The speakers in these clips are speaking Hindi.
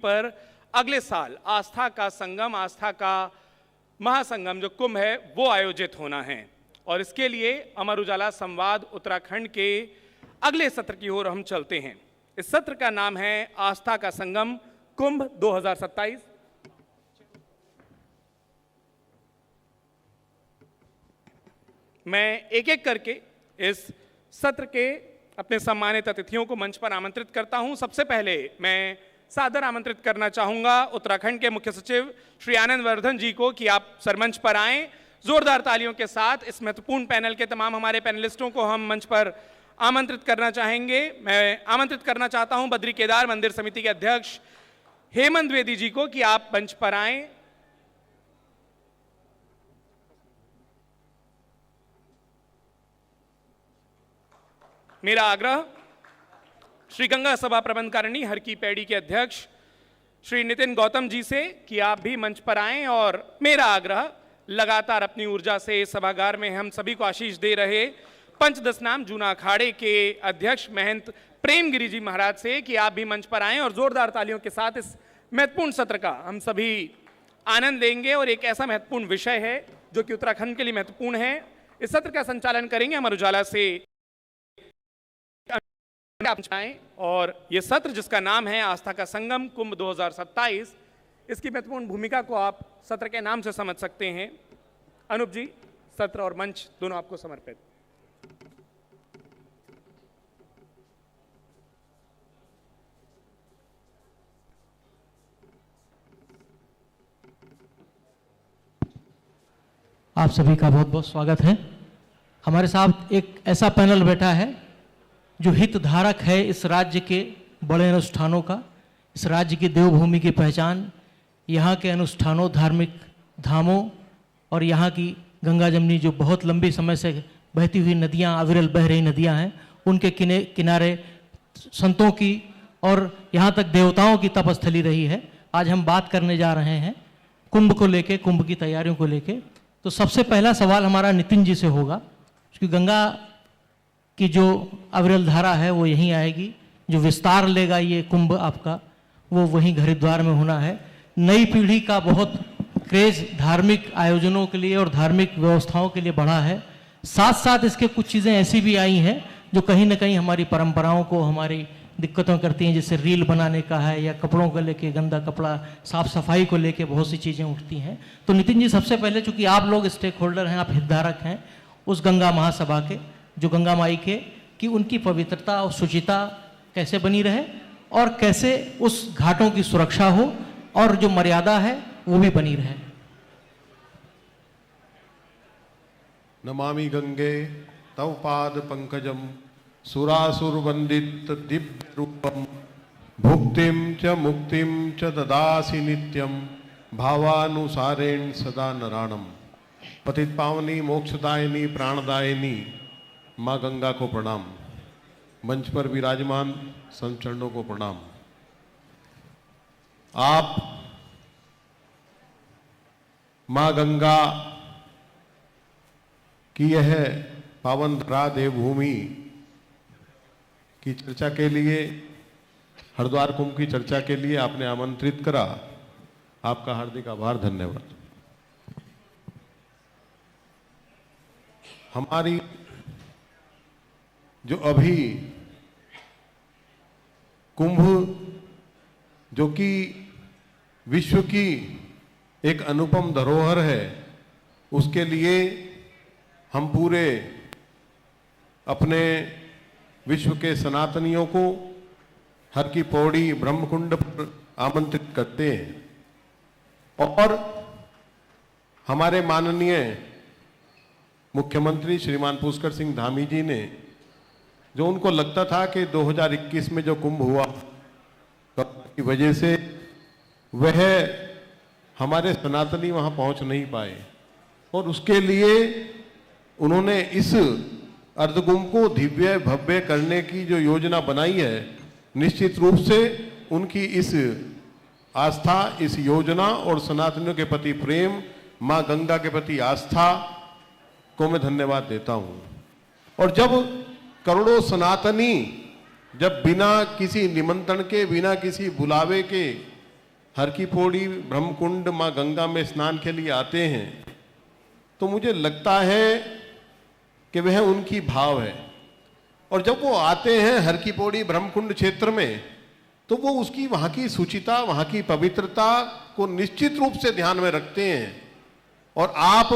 पर अगले साल आस्था का संगम, आस्था का महासंगम जो कुंभ है वो आयोजित होना है। और इसके लिए अमर उजाला संवाद उत्तराखंड के अगले सत्र की ओर हम चलते हैं। इस सत्र का नाम है आस्था का संगम कुंभ 2027। मैं एक एक करके इस सत्र के अपने सम्मानित अतिथियों को मंच पर आमंत्रित करता हूं। सबसे पहले मैं सादर आमंत्रित करना चाहूंगा उत्तराखंड के मुख्य सचिव श्री आनंद वर्धन जी को कि आप सरमंच पर आएं। जोरदार तालियों के साथ इस महत्वपूर्ण पैनल के तमाम हमारे पैनलिस्टों को हम मंच पर आमंत्रित करना चाहेंगे। मैं आमंत्रित करना चाहता हूं बद्री केदार मंदिर समिति के अध्यक्ष हेमंत द्विवेदी जी को कि आप मंच पर आएं। मेरा आग्रह श्री गंगा सभा प्रबंधकारिणी हर की पैड़ी के अध्यक्ष श्री नितिन गौतम जी से कि आप भी मंच पर आएं। और मेरा आग्रह लगातार अपनी ऊर्जा से इस सभागार में हम सभी को आशीष दे रहे पंचदशनाम जूना अखाड़े के अध्यक्ष महंत प्रेमगिरी जी महाराज से कि आप भी मंच पर आएं और जोरदार तालियों के साथ इस महत्वपूर्ण सत्र का हम सभी आनंद लेंगे। और एक ऐसा महत्वपूर्ण विषय है जो कि उत्तराखंड के लिए महत्वपूर्ण है। इस सत्र का संचालन करेंगे अमर उजाला से और ये सत्र जिसका नाम है आस्था का संगम कुंभ 2027, इसकी महत्वपूर्ण भूमिका को आप सत्र के नाम से समझ सकते हैं। अनूप जी, सत्र और मंच दोनों आपको समर्पित। आप सभी का बहुत बहुत स्वागत है। हमारे साथ एक ऐसा पैनल बैठा है जो हितधारक है इस राज्य के बड़े अनुष्ठानों का, इस राज्य की देवभूमि की पहचान, यहाँ के अनुष्ठानों, धार्मिक धामों और यहाँ की गंगा जमुनी जो बहुत लंबी समय से बहती हुई नदियाँ, अविरल बह रही नदियाँ हैं, उनके किनारे संतों की और यहाँ तक देवताओं की तपस्थली रही है। आज हम बात करने जा रहे हैं कुंभ को लेके, कुंभ की तैयारियों को लेके। तो सबसे पहला सवाल हमारा नितिन जी से होगा, क्योंकि गंगा की जो अविरल धारा है वो यहीं आएगी, जो विस्तार लेगा ये कुंभ आपका वो वहीं हरिद्वार में होना है। नई पीढ़ी का बहुत क्रेज धार्मिक आयोजनों के लिए और धार्मिक व्यवस्थाओं के लिए बढ़ा है। साथ साथ इसके कुछ चीज़ें ऐसी भी आई हैं जो कहीं ना कहीं हमारी परंपराओं को, हमारी दिक्कतों करती हैं, जैसे रील बनाने का है या कपड़ों को लेके, गंदा कपड़ा, साफ सफाई को लेके बहुत सी चीज़ें उठती हैं। तो नितिन जी, सबसे पहले चूंकि आप लोग स्टेक होल्डर हैं, आप हितधारक हैं उस गंगा महासभा के, जो गंगा माई के, कि उनकी पवित्रता और शुचिता कैसे बनी रहे और कैसे उस घाटों की सुरक्षा हो और जो मर्यादा है वो भी बनी रहे। नमामि गंगे तव पाद पंकजम सुरासुर वंदित दिव्य रूपम भुक्तिम च मुक्तिम च ददासि नित्यम भावानुसारेण सदा नराणम। पतित पावनी मोक्षदायिनी प्राणदायिनी माँ गंगा को प्रणाम। मंच पर विराजमान संत चरणों को प्रणाम। आप माँ गंगा की यह पावन धरा देवभूमि की चर्चा के लिए, हरिद्वार कुंभ की चर्चा के लिए आपने आमंत्रित करा, आपका हार्दिक आभार, धन्यवाद। हमारी जो अभी कुंभ, जो कि विश्व की एक अनुपम धरोहर है, उसके लिए हम पूरे अपने विश्व के सनातनियों को हर की पौड़ी ब्रह्मकुंड पर आमंत्रित करते हैं। और हमारे माननीय मुख्यमंत्री श्रीमान पुष्कर सिंह धामी जी ने, जो उनको लगता था कि 2021 में जो कुंभ हुआ की वजह से वह हमारे सनातनी वहां पहुंच नहीं पाए, और उसके लिए उन्होंने इस अर्धकुंभ को दिव्य भव्य करने की जो योजना बनाई है, निश्चित रूप से उनकी इस आस्था, इस योजना और सनातनियों के प्रति प्रेम, मां गंगा के प्रति आस्था को मैं धन्यवाद देता हूं। और जब करोड़ों सनातनी जब बिना किसी निमंत्रण के, बिना किसी बुलावे के हर की पौड़ी ब्रह्मकुंड माँ गंगा में स्नान के लिए आते हैं, तो मुझे लगता है कि वह उनकी भाव है। और जब वो आते हैं हर की पौड़ी ब्रह्मकुंड क्षेत्र में, तो वो उसकी वहाँ की शुचिता, वहाँ की पवित्रता को निश्चित रूप से ध्यान में रखते हैं। और आप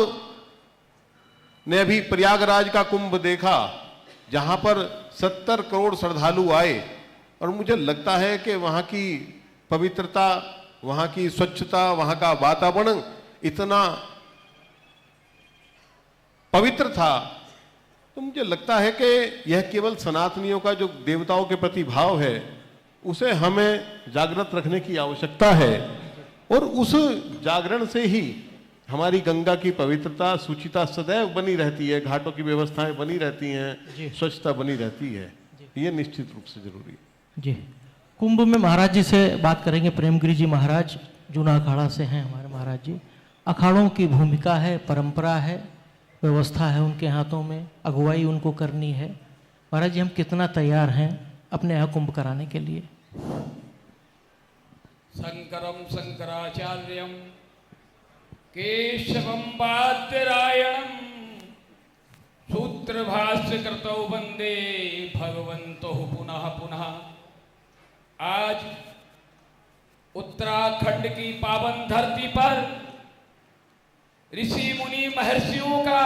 ने अभी प्रयागराज का कुंभ देखा, जहाँ पर 70 करोड़ श्रद्धालु आए, और मुझे लगता है कि वहाँ की पवित्रता, वहाँ की स्वच्छता, वहाँ का वातावरण इतना पवित्र था, तो मुझे लगता है कि यह केवल सनातनियों का जो देवताओं के प्रति भाव है, उसे हमें जागृत रखने की आवश्यकता है। और उस जागरण से ही हमारी गंगा की पवित्रता, शुचिता सदैव बनी रहती है, घाटों की व्यवस्थाएं बनी रहती हैं, स्वच्छता बनी रहती है। ये निश्चित रूप से जरूरी है जी। कुंभ में महाराज जी से बात करेंगे। प्रेमगिरी जी महाराज जूना अखाड़ा से हैं हमारे महाराज जी। अखाड़ों की भूमिका है, परंपरा है, व्यवस्था है उनके हाथों में, अगुवाई उनको करनी है। महाराज जी, हम कितना तैयार हैं अपने यहाँ कुंभ कराने के लिए? शंकरम शंकराचार्यम केशवम बादरायणम सूत्र भाष्य कृतौ वंदे भगवंतो पुनः पुनः। आज उत्तराखंड की पावन धरती पर ऋषि मुनि महर्षियों का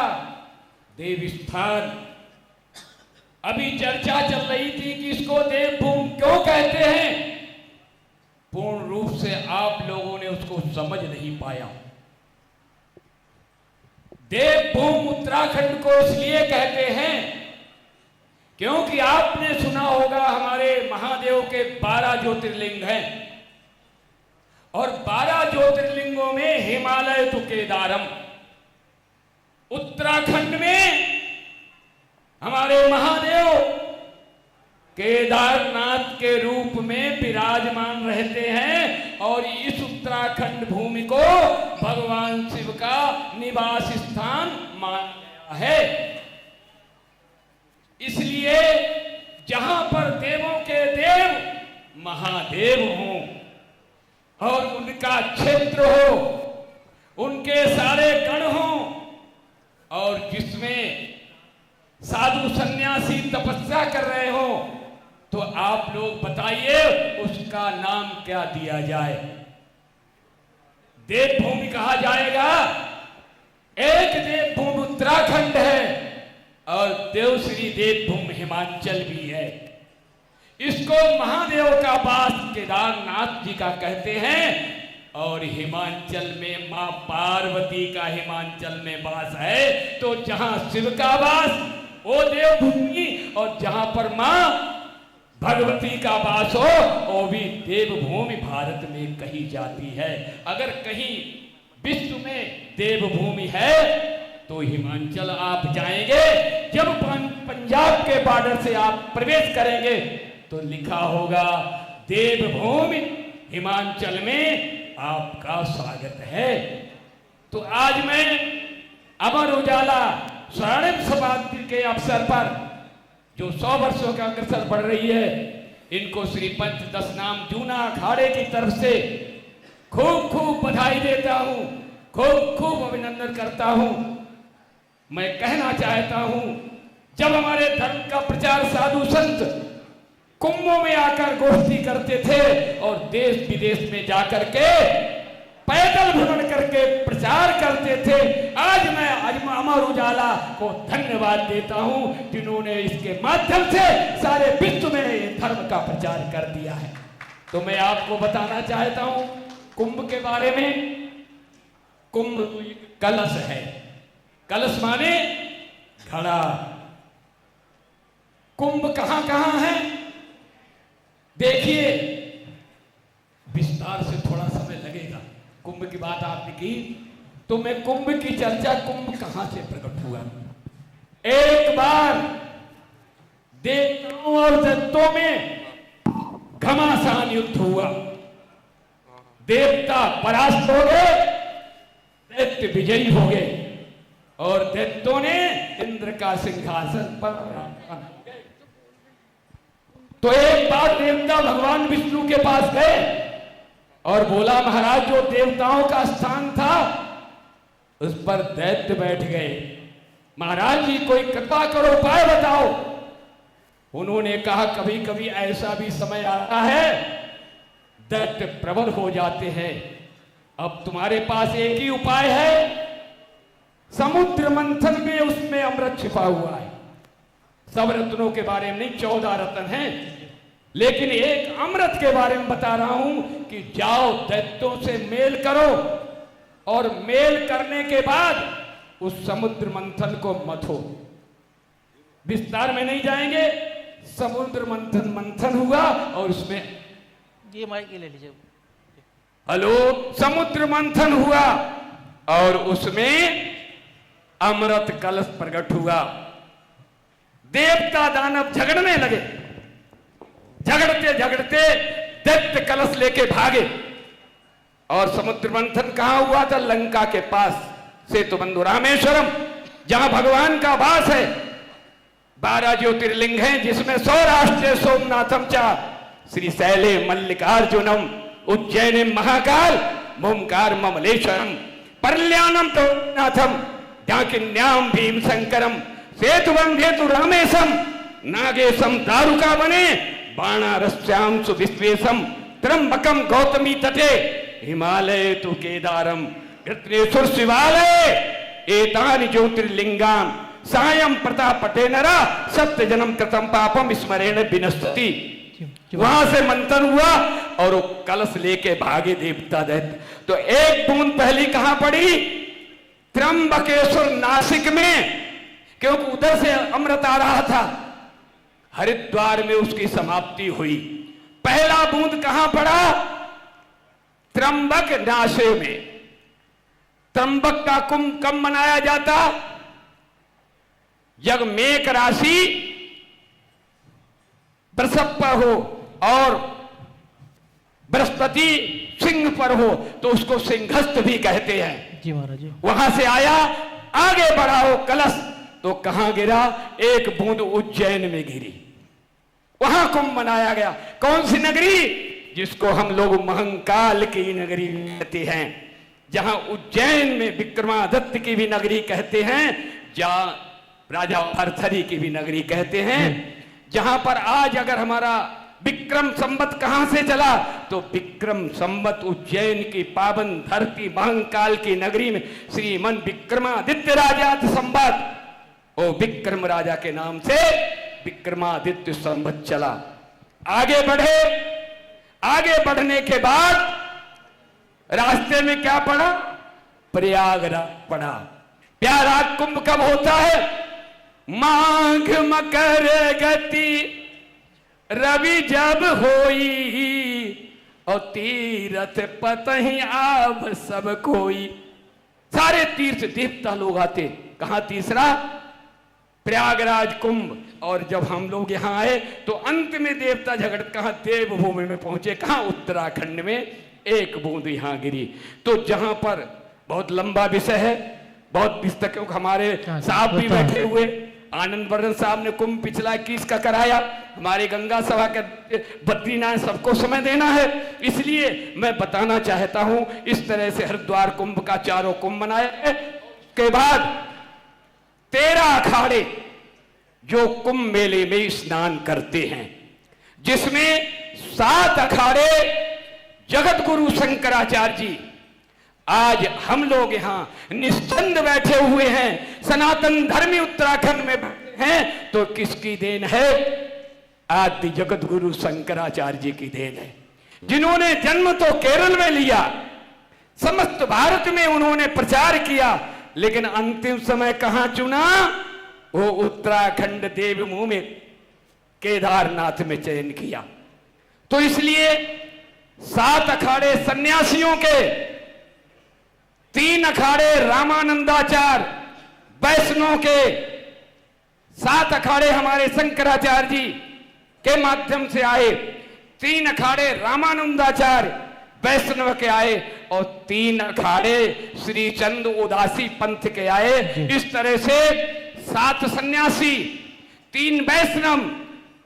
देव स्थान, अभी चर्चा चल रही थी कि इसको देवभूमि क्यों कहते हैं। पूर्ण रूप से आप लोगों ने उसको समझ नहीं पाया। देवभूमि उत्तराखंड को इसलिए कहते हैं क्योंकि आपने सुना होगा हमारे महादेव के 12 ज्योतिर्लिंग हैं, और 12 ज्योतिर्लिंगों में हिमालय तो केदारम, उत्तराखंड में हमारे महादेव केदारनाथ के रूप में विराजमान रहते हैं। और इस उत्तराखंड भूमि को भगवान शिव का निवास स्थान माना गया है। इसलिए जहां पर देवों के देव महादेव हों और उनका क्षेत्र हो, उनके सारे गण हों, और जिसमें साधु सन्यासी तपस्या कर रहे हो, तो आप लोग बताइए उसका नाम क्या दिया जाए? देवभूमि कहा जाएगा। एक देवभूमि उत्तराखंड है और देवश्री देवभूमि हिमाचल भी है। इसको महादेव का वास केदारनाथ जी का कहते हैं, और हिमाचल में मां पार्वती का हिमाचल में वास है। तो जहां शिव का वास वो देवभूमि, और जहां पर मां भगवती का वास हो वो भी देवभूमि भारत में कही जाती है। अगर कहीं विश्व में देवभूमि है तो हिमाचल आप जाएंगे, जब पंजाब के बॉर्डर से आप प्रवेश करेंगे तो लिखा होगा देवभूमि हिमाचल में आपका स्वागत है। तो आज मैं अमर उजाला स्वर्णिम शताब्दी के अवसर पर जो 100 वर्षों का अग्रसर बढ़ रही है, इनको श्री पंच दशनाम जूना अखाड़े की तरफ से खूब खूब बधाई देता हूं, खूब खूब अभिनंदन करता हूं। मैं कहना चाहता हूं, जब हमारे धर्म का प्रचार साधु संत कुंभों में आकर गोष्ठी करते थे और देश विदेश में जाकर के पैदल भ्रमण करके प्रचार करते थे, आज मैं अमर उजाला को धन्यवाद देता हूं जिन्होंने इसके माध्यम से सारे विश्व में धर्म का प्रचार कर दिया है। तो मैं आपको बताना चाहता हूं कुंभ के बारे में। कुंभ कलश है, कलश माने घड़ा। कुंभ कहां कहां है देखिए, विस्तार से थोड़ा समय लगेगा। कुंभ की बात आपने की तो मैं कुंभ की चर्चा, कुंभ कहां से प्रकट हुआ। एक बार देवताओं और दैत्यों में घमासान युद्ध हुआ। देवता परास्त हो गए, दैत्य विजयी हो गए, और दैत्यों ने इंद्र का सिंहासन पर। तो एक बार देवता भगवान विष्णु के पास गए और बोला महाराज जो देवताओं का स्थान था उस पर दैत्य बैठ गए, महाराज जी कोई कृपा करो, उपाय बताओ। उन्होंने कहा कभी कभी ऐसा भी समय आता है दैत्य प्रबल हो जाते हैं, अब तुम्हारे पास एक ही उपाय है, समुद्र मंथन में उसमें अमृत छिपा हुआ है। सब रत्नों के बारे में नहीं, 14 रत्न हैं, लेकिन एक अमृत के बारे में बता रहा हूं कि जाओ दैत्यों से मेल करो और मेल करने के बाद उस समुद्र मंथन को मथो। विस्तार में नहीं जाएंगे, समुद्र मंथन हुआ और उसमें ये माइक ले लीजिए। हेलो, समुद्र मंथन हुआ और उसमें अमृत कलश प्रकट हुआ। देवता दानव झगड़ने लगे, झगड़ते झगड़ते दैत्य कलश लेके भागे। और समुद्र मंथन कहां हुआ था? लंका के पास सेतुबंधु रामेश्वरम, जहां भगवान का वास है। 12 ज्योतिर्लिंग हैं जिसमें सौराष्ट्र सोमनाथम चा श्री शैले मल्लिकार्जुनम उज्जैन महाकाल मोमकार ममलेश्वरम परल्यानम तो नाथम डाकिन्याम भीम शंकरम सेतुबंधेतु रामेशम नागेशम दारुका बने बाणारस्याम सुविश्वेशम त्र्यंबकम गौतमी तटे हिमालय तु केदारम कृत्रेश्वर शिवालय एतानि ज्योतिर्लिंगाम सायं प्रतापटे नरा सत्य जन्म कृतम पापम स्मरेण विनश्यति। वहां से मंथन हुआ और वो कलश लेके भागे देवता दैत्य। तो एक बूंद पहली कहां पड़ी? त्र्यंबकेश्वर नासिक में, क्योंकि उधर से अमृत आ रहा था। हरिद्वार में उसकी समाप्ति हुई। पहला बूंद कहां पड़ा? त्र्यंबक नाशे में। त्र्यंबक का कुंभ कब मनाया जाता? जब मेष राशि वृषभ पर हो और बृहस्पति सिंह पर हो तो उसको सिंहस्थ भी कहते हैं। जी महाराज जी। वहां से आया, आगे बढ़ा हो कलश तो कहां गिरा? एक बूंद उज्जैन में गिरी, वहां कुंभ मनाया गया। कौन सी नगरी? जिसको हम लोग महंकाल की नगरी कहते हैं, जहां उज्जैन में विक्रमादित्य की भी नगरी कहते हैं, जहां राजा भरथरी की भी नगरी कहते हैं, जहां पर आज अगर हमारा विक्रम संवत कहां से चला तो विक्रम संवत उज्जैन की पावन धरती महंकाल की नगरी में श्रीमन विक्रमादित्य राजा संवत, ओ विक्रम राजा के नाम से विक्रमादित्य संवत चला। आगे बढ़े, आगे बढ़ने के बाद रास्ते में क्या पड़ा? प्रयागराज पड़ा। प्रयागराज कुंभ कब होता है? माघ मकर गति रवि जब होई और तीर्थ पतहि आव सब कोई। सारे तीर्थ देवता लोग आते। कहां? तीसरा प्रयागराज कुंभ। और जब हम लोग यहां आए तो अंत में देवता झगड़ कहां? देवभूमि में पहुंचे। कहां? उत्तराखंड में। एक बूंद यहां गिरी। तो जहां पर बहुत लंबा विषय है, बहुत पुस्तकों हमारे साहब भी बैठे हुए, आनंद वर्धन साहब ने कुंभ पिछला 21 का कराया। हमारे गंगा सभा के बद्रीनाथ सबको समय देना है, इसलिए मैं बताना चाहता हूं। इस तरह से हरिद्वार कुंभ का चारों कुंभ मनाया है। के बाद 13 अखाड़े जो कुंभ मेले में स्नान करते हैं, जिसमें 7 अखाड़े जगत गुरु शंकराचार्य जी। आज हम लोग यहां निश्चिंत बैठे हुए हैं, सनातन धर्मी उत्तराखंड में हैं, तो किसकी देन है? आदि जगत गुरु शंकराचार्य जी की देन है, जिन्होंने जन्म तो केरल में लिया, समस्त भारत में उन्होंने प्रचार किया, लेकिन अंतिम समय कहां चुना? वो उत्तराखंड देवभूमि केदारनाथ में चयन किया। तो इसलिए 7 अखाड़े सन्यासियों के, 3 अखाड़े रामानंदाचार्य वैष्णव के, 7 अखाड़े हमारे शंकराचार्य जी के माध्यम से आए, 3 अखाड़े रामानंदाचार्य वैष्णव के आए और 3 अखाड़े श्री चंद उदासी पंथ के आए। इस तरह से 7 सन्यासी, 3 वैष्णव,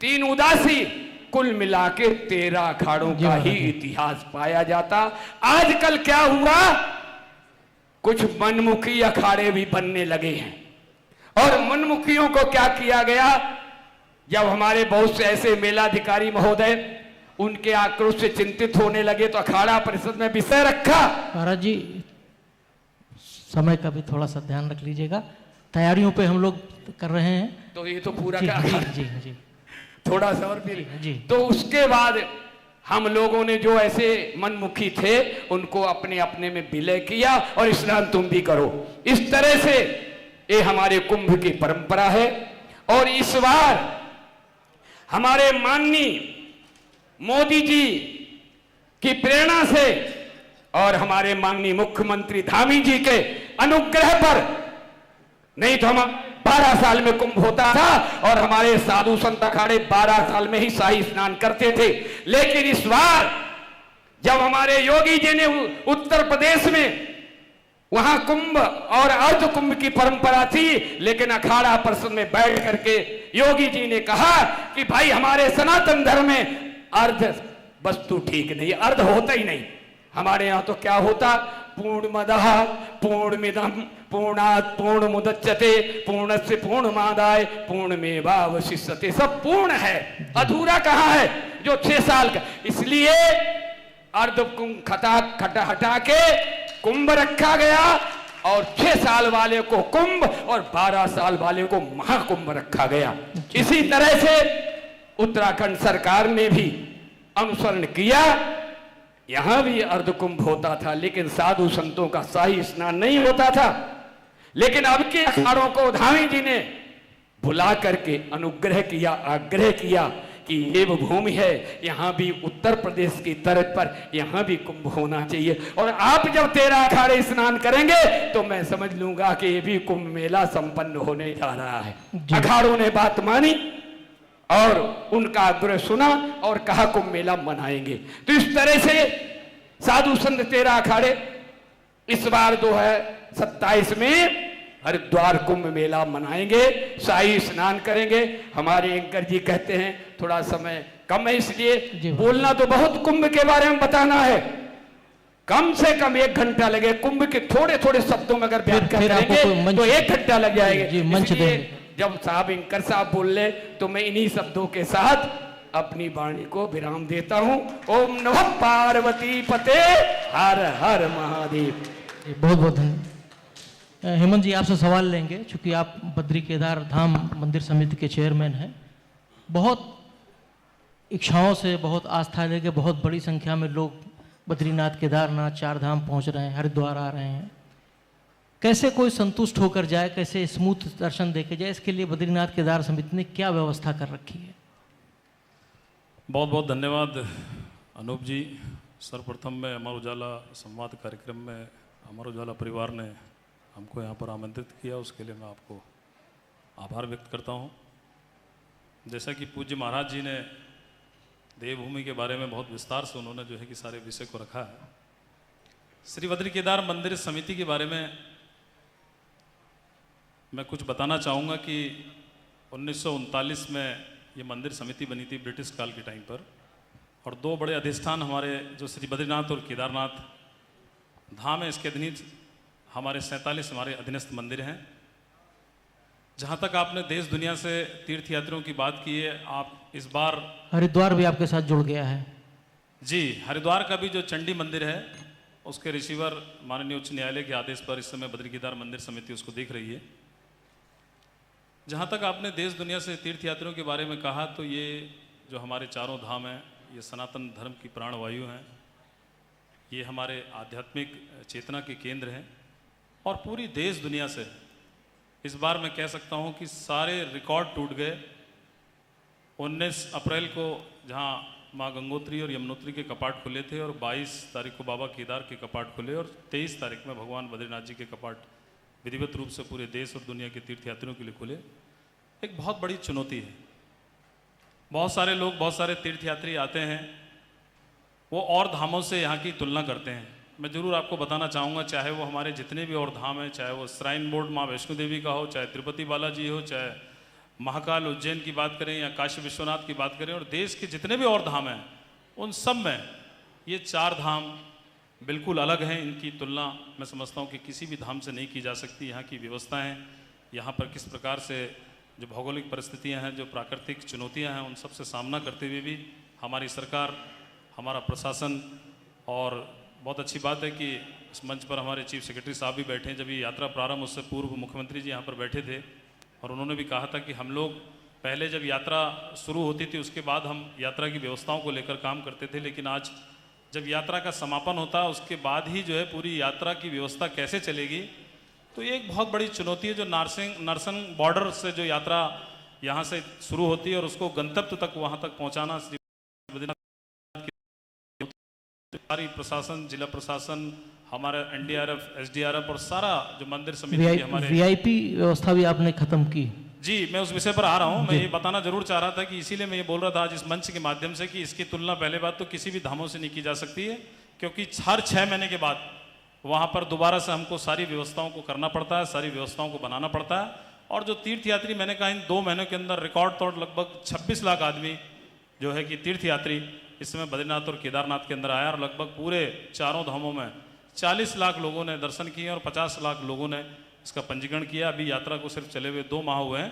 3 उदासी कुल मिला के 13 अखाड़ों का ही इतिहास पाया जाता। आजकल क्या हुआ, कुछ मनमुखी अखाड़े भी बनने लगे हैं, और मनमुखियों को क्या किया गया, जब हमारे बहुत से ऐसे मेलाधिकारी महोदय उनके आक्रोश से चिंतित होने लगे तो अखाड़ा परिषद में विषय रखा। महाराज जी, समय का भी थोड़ा सा ध्यान रख लीजिएगा, तैयारियों पे हम लोग कर रहे हैं। तो ये तो पूरा जी का जी जी जी थोड़ा सा और फिर जी। तो उसके बाद हम लोगों ने जो ऐसे मनमुखी थे उनको अपने अपने में विलय किया और स्नान तुम भी करो। इस तरह से ये हमारे कुंभ की परंपरा है। और इस बार हमारे माननीय मोदी जी की प्रेरणा से और हमारे माननीय मुख्यमंत्री धामी जी के अनुग्रह पर, नहीं तो हम 12 साल में कुंभ होता था और हमारे साधु संत अखाड़े 12 साल में ही शाही स्नान करते थे। लेकिन इस बार जब हमारे योगी जी ने उत्तर प्रदेश में वहां कुंभ और अर्ध कुंभ की परंपरा थी, लेकिन अखाड़ा परिषद में बैठ करके योगी जी ने कहा कि भाई हमारे सनातन धर्म में अर्ध वस्तु ठीक नहीं, अर्ध होता ही नहीं। हमारे यहां तो क्या होता, पूर्णमदः पूर्णमिदं पूर्णात् पूर्णमुदच्यते पूर्णस्य पूर्णमादाय पूर्णमेवावशिष्यते। सब पूर्ण है, अधूरा कहां है जो 6 साल का। इसलिए अर्ध कुंभ खटा हटा के कुंभ रखा गया और 6 साल वाले को कुंभ और 12 साल वाले को महाकुंभ रखा गया। इसी तरह से उत्तराखंड सरकार ने भी अनुसरण किया। यहां भी अर्धकुंभ होता था, लेकिन साधु संतों का शाही स्नान नहीं होता था। लेकिन अब के अखाड़ों को धामी जी ने बुला करके अनुग्रह किया, आग्रह किया कि ये वो भूमि है, यहां भी उत्तर प्रदेश की तर्ज पर यहां भी कुंभ होना चाहिए। और आप जब 13 अखाड़े स्नान करेंगे तो मैं समझ लूंगा कि ये भी कुंभ मेला संपन्न होने जा रहा है। अखाड़ों ने बात मानी और उनका आग्रह सुना और कहा कुंभ मेला मनाएंगे। तो इस तरह से साधु संत 13 अखाड़े इस बार 2027 में हरिद्वार कुंभ मेला मनाएंगे, शाही स्नान करेंगे। हमारे एंकर जी कहते हैं थोड़ा समय कम है, इसलिए बोलना तो बहुत कुंभ के बारे में बताना है, कम से कम 1 घंटा लगे। कुंभ के थोड़े थोड़े शब्दों में अगर बयान करेंगे तो 1 घंटा लग जाएगा। जब साहब एंकर साहब बोल ले तो मैं इन्हीं शब्दों के साथ अपनी वाणी को विराम देता हूं। ओम नमः पार्वती पते, हर हर महादेव। बहुत बहुत धन्यवाद। हेमंत जी, आपसे सवाल लेंगे, चूंकि आप बद्री केदार धाम मंदिर समिति के चेयरमैन हैं। बहुत इच्छाओं से, बहुत आस्था लेके बहुत बड़ी संख्या में लोग बद्रीनाथ, केदारनाथ, 4 धाम पहुंच रहे हैं, हरिद्वार आ रहे हैं। कैसे कोई संतुष्ट होकर जाए, कैसे स्मूथ दर्शन देके जाए, इसके लिए बद्रीनाथ केदार समिति ने क्या व्यवस्था कर रखी है? बहुत बहुत धन्यवाद अनूप जी। सर्वप्रथम मैं अमर उजाला संवाद कार्यक्रम में अमर उजाला परिवार ने हमको यहाँ पर आमंत्रित किया, उसके लिए मैं आपको आभार व्यक्त करता हूँ। जैसा कि पूज्य महाराज जी ने देवभूमि के बारे में बहुत विस्तार से उन्होंने जो है कि सारे विषय को रखा है। श्री बद्री केदार मंदिर समिति के बारे में मैं कुछ बताना चाहूँगा कि 1939 में ये मंदिर समिति बनी थी ब्रिटिश काल के टाइम पर, और 2 बड़े अधिष्ठान हमारे जो श्री बद्रीनाथ और केदारनाथ धाम है, इसके अधीन हमारे 47 हमारे अधीनस्थ मंदिर हैं। जहाँ तक आपने देश दुनिया से तीर्थयात्रियों की बात की है, आप इस बार हरिद्वार भी आपके साथ जुड़ गया है। जी, हरिद्वार का भी जो चंडी मंदिर है उसके रिसीवर माननीय उच्च न्यायालय के आदेश पर इस समय बद्री केदार मंदिर समिति उसको देख रही है। जहाँ तक आपने देश दुनिया से तीर्थयात्रियों के बारे में कहा, तो ये जो हमारे 4 धाम हैं, ये सनातन धर्म की प्राणवायु हैं, ये हमारे आध्यात्मिक चेतना के केंद्र हैं और पूरी देश दुनिया से इस बार मैं कह सकता हूँ कि सारे रिकॉर्ड टूट गए। 19 अप्रैल को जहाँ माँ गंगोत्री और यमुनोत्री के कपाट खुले थे और 22 तारीख को बाबा केदार के कपाट खुले और 23 तारीख में भगवान बद्रीनाथ जी के कपाट विधिवत रूप से पूरे देश और दुनिया के तीर्थयात्रियों के लिए खुले। एक बहुत बड़ी चुनौती है। बहुत सारे लोग, बहुत सारे तीर्थयात्री आते हैं, वो और धामों से यहाँ की तुलना करते हैं। मैं ज़रूर आपको बताना चाहूँगा, चाहे वो हमारे जितने भी और धाम हैं, चाहे वो श्राइन बोर्ड माँ वैष्णो देवी का हो, चाहे तिरुपति बालाजी हो, चाहे महाकाल उज्जैन की बात करें या काशी विश्वनाथ की बात करें और देश के जितने भी और धाम हैं उन सब में ये 4 धाम बिल्कुल अलग हैं। इनकी तुलना मैं समझता हूँ कि किसी भी धाम से नहीं की जा सकती। यहाँ की व्यवस्थाएं, यहाँ पर किस प्रकार से जो भौगोलिक परिस्थितियाँ हैं, जो प्राकृतिक चुनौतियाँ हैं, उन सब से सामना करते हुए भी हमारी सरकार, हमारा प्रशासन, और बहुत अच्छी बात है कि इस मंच पर हमारे चीफ सेक्रेटरी साहब भी बैठे हैं। जब ये यात्रा प्रारंभ, उससे पूर्व मुख्यमंत्री जी यहाँ पर बैठे थे और उन्होंने भी कहा था कि हम लोग पहले जब यात्रा शुरू होती थी उसके बाद हम यात्रा की व्यवस्थाओं को लेकर काम करते थे, लेकिन आज जब यात्रा का समापन होता है उसके बाद ही जो है पूरी यात्रा की व्यवस्था कैसे चलेगी, तो ये एक बहुत बड़ी चुनौती है। जो नरसंग बॉर्डर से जो यात्रा यहाँ से शुरू होती है और उसको गंतव्य तक वहाँ तक पहुँचाना, श्री बद्रीनाथ की सारी प्रशासन, जिला प्रशासन, हमारा एनडीआरएफ, एसडीआरएफ और सारा जो मंदिर समिति की हमारे वीआईपी व्यवस्था भी आपने खत्म की। जी, मैं उस विषय पर आ रहा हूँ। मैं ये बताना जरूर चाह रहा था कि इसीलिए मैं ये बोल रहा था आज इस मंच के माध्यम से कि इसकी तुलना पहले बात तो किसी भी धामों से नहीं की जा सकती है, क्योंकि हर 6 महीने के बाद वहाँ पर दोबारा से हमको सारी व्यवस्थाओं को करना पड़ता है, सारी व्यवस्थाओं को बनाना पड़ता है। और जो तीर्थयात्री, मैंने कहा इन 2 महीनों के अंदर रिकॉर्ड तोड़ लगभग 26 लाख आदमी जो है कि तीर्थयात्री इस समय बद्रीनाथ और केदारनाथ के अंदर आया और लगभग पूरे चारों धामों में 40 लाख लोगों ने दर्शन किए और 50 लाख लोगों ने इसका पंजीकरण किया। अभी यात्रा को सिर्फ चले हुए 2 माह हुए हैं।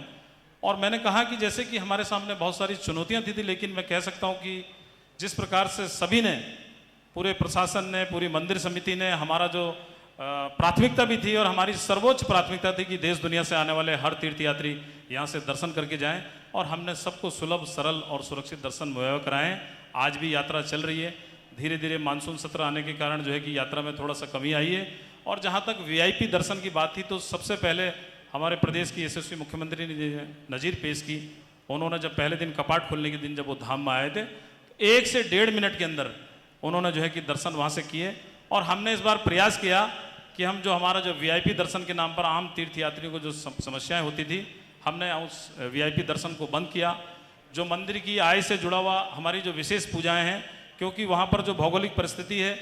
और मैंने कहा कि जैसे कि हमारे सामने बहुत सारी चुनौतियां थी, लेकिन मैं कह सकता हूं कि जिस प्रकार से सभी ने, पूरे प्रशासन ने, पूरी मंदिर समिति ने, हमारा जो प्राथमिकता भी थी और हमारी सर्वोच्च प्राथमिकता थी कि देश दुनिया से आने वाले हर तीर्थयात्री यहाँ से दर्शन करके जाएं और हमने सबको सुलभ, सरल और सुरक्षित दर्शन मुहैया कराएं। आज भी यात्रा चल रही है। धीरे धीरे मानसून सत्र आने के कारण जो है कि यात्रा में थोड़ा सा कमी आई है। और जहाँ तक वीआईपी दर्शन की बात थी, तो सबसे पहले हमारे प्रदेश की यशस्वी मुख्यमंत्री ने नज़ीर पेश की। उन्होंने जब पहले दिन कपाट खोलने के दिन जब वो धाम में आए थे, 1 से 1.5 मिनट के अंदर उन्होंने जो है कि दर्शन वहाँ से किए। और हमने इस बार प्रयास किया कि हम जो हमारा जो वीआईपी दर्शन के नाम पर आम तीर्थयात्रियों को जो समस्याएं होती थी, हमने उस वीआईपी दर्शन को बंद किया। जो मंदिर की आय से जुड़ा हुआ हमारी जो विशेष पूजाएं हैं, क्योंकि वहाँ पर जो भौगोलिक परिस्थिति है,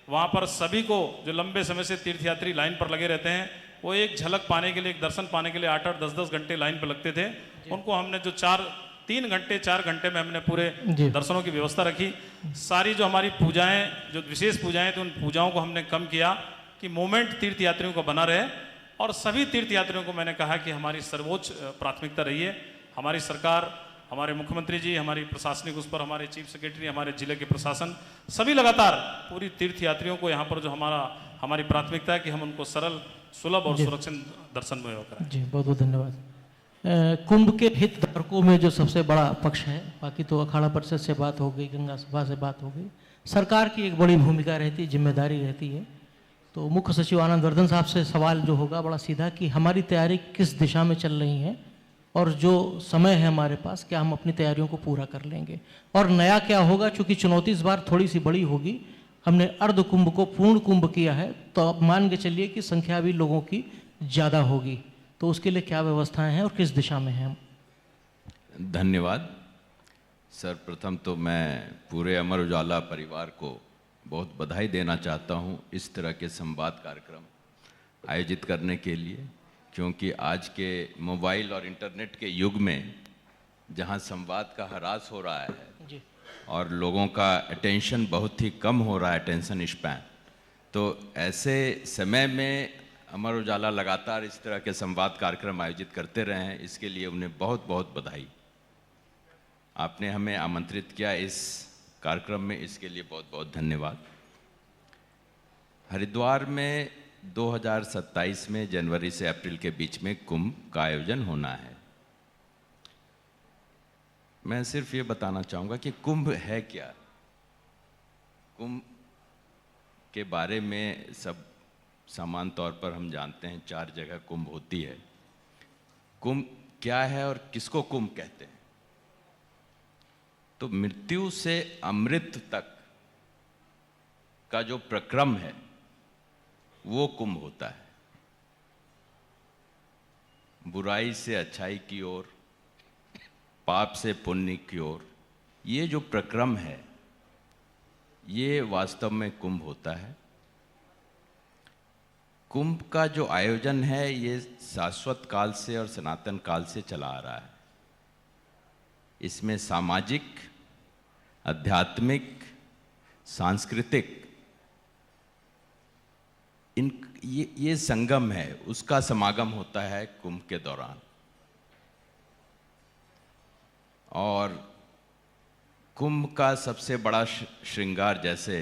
वहाँ पर सभी को जो लंबे समय से तीर्थयात्री लाइन पर लगे रहते हैं, वो एक झलक पाने के लिए, एक दर्शन पाने के लिए 8-8, 10-10 घंटे लाइन पर लगते थे। उनको हमने जो 3 घंटे 4 घंटे में हमने पूरे दर्शनों की व्यवस्था रखी। सारी जो हमारी पूजाएं, जो विशेष पूजाएं थी, उन पूजाओं को हमने कम किया कि मोमेंट तीर्थयात्रियों को बना रहे। और सभी तीर्थयात्रियों को मैंने कहा कि हमारी सर्वोच्च प्राथमिकता रही है। हमारी सरकार, हमारे मुख्यमंत्री जी, हमारी प्रशासनिक उस पर हमारे चीफ सेक्रेटरी, हमारे जिले के प्रशासन, सभी लगातार पूरी तीर्थयात्रियों को यहाँ पर जो हमारी प्राथमिकता है कि हम उनको सरल, सुलभ और सुरक्षित दर्शन मुहैया कराएं। जी, बहुत बहुत धन्यवाद। कुंभ के हितधारकों में जो सबसे बड़ा पक्ष है, बाकी तो अखाड़ा परिषद से बात हो गई, गंगा सभा से बात हो गई, सरकार की एक बड़ी भूमिका रहती है, जिम्मेदारी रहती है। तो मुख्य सचिव आनंद वर्धन साहब से सवाल जो होगा बड़ा सीधा कि हमारी तैयारी किस दिशा में चल रही है और जो समय है हमारे पास, क्या हम अपनी तैयारियों को पूरा कर लेंगे, और नया क्या होगा। चूंकि चुनौती इस बार थोड़ी सी बड़ी होगी, हमने अर्ध कुंभ को पूर्ण कुंभ किया है, तो अब मान के चलिए कि संख्या भी लोगों की ज़्यादा होगी, तो उसके लिए क्या व्यवस्थाएं हैं और किस दिशा में हैं हम? धन्यवाद सर। प्रथम तो मैं पूरे अमर उजाला परिवार को बहुत बधाई देना चाहता हूं इस तरह के संवाद कार्यक्रम आयोजित करने के लिए, क्योंकि आज के मोबाइल और इंटरनेट के युग में जहां संवाद का ह्रास हो रहा है जी, और लोगों का अटेंशन बहुत ही कम हो रहा है, अटेंशन स्पैन, तो ऐसे समय में अमर उजाला लगातार इस तरह के संवाद कार्यक्रम आयोजित करते रहे हैं। इसके लिए उन्हें बहुत बहुत बधाई। आपने हमें आमंत्रित किया इस कार्यक्रम में, इसके लिए बहुत बहुत धन्यवाद। हरिद्वार में 2027 में जनवरी से अप्रैल के बीच में कुंभ का आयोजन होना है। मैं सिर्फ ये बताना चाहूँगा कि कुंभ है क्या। कुंभ के बारे में सब सामान्य तौर पर हम जानते हैं, 4 जगह कुंभ होती है। कुंभ क्या है और किसको कुंभ कहते हैं? तो मृत्यु से अमृत तक का जो प्रक्रम है वो कुंभ होता है। बुराई से अच्छाई की ओर, पाप से पुण्य की ओर, ये जो प्रक्रम है ये वास्तव में कुंभ होता है। कुंभ का जो आयोजन है ये शाश्वत काल से और सनातन काल से चला आ रहा है। इसमें सामाजिक, आध्यात्मिक, सांस्कृतिक ये संगम है, उसका समागम होता है कुंभ के दौरान। और कुंभ का सबसे बड़ा श्रृंगार, जैसे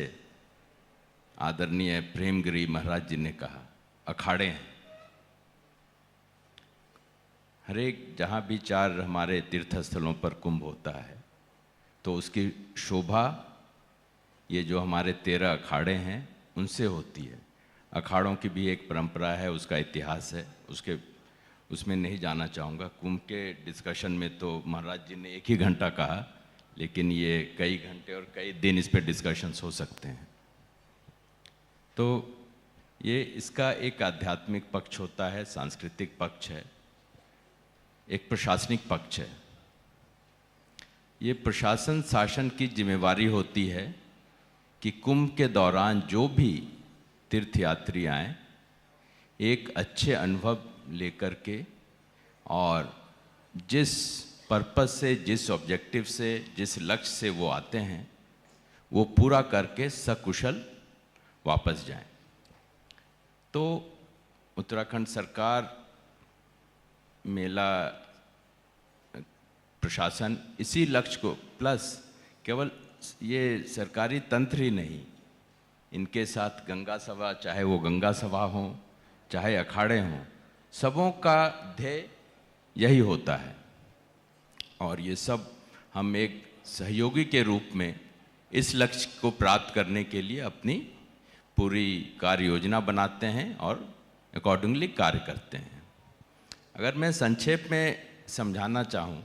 आदरणीय प्रेमगिरी महाराज जी ने कहा, अखाड़े हैं। हर एक जहाँ भी 4 हमारे तीर्थ स्थलों पर कुंभ होता है तो उसकी शोभा ये जो हमारे 13 अखाड़े हैं उनसे होती है। अखाड़ों की भी एक परंपरा है, उसका इतिहास है, उसमें नहीं जाना चाहूँगा। कुंभ के डिस्कशन में तो महाराज जी ने 1 ही घंटा कहा, लेकिन ये कई घंटे और कई दिन इस पर डिस्कशंस हो सकते हैं। तो ये इसका एक आध्यात्मिक पक्ष होता है, सांस्कृतिक पक्ष है, एक प्रशासनिक पक्ष है। ये प्रशासन शासन की जिम्मेवारी होती है कि कुंभ के दौरान जो भी तीर्थयात्री आएं, एक अच्छे अनुभव लेकर के और जिस पर्पस से, जिस ऑब्जेक्टिव से, जिस लक्ष्य से वो आते हैं वो पूरा करके सकुशल वापस जाएं। तो उत्तराखंड सरकार, मेला प्रशासन इसी लक्ष्य को, प्लस केवल ये सरकारी तंत्र ही नहीं, इनके साथ गंगा सभा, चाहे वो गंगा सभा हो चाहे अखाड़े हों, सबों का ध्येय यही होता है। और ये सब हम एक सहयोगी के रूप में इस लक्ष्य को प्राप्त करने के लिए अपनी पूरी कार्य योजना बनाते हैं और अकॉर्डिंगली कार्य करते हैं। अगर मैं संक्षेप में समझाना चाहूँ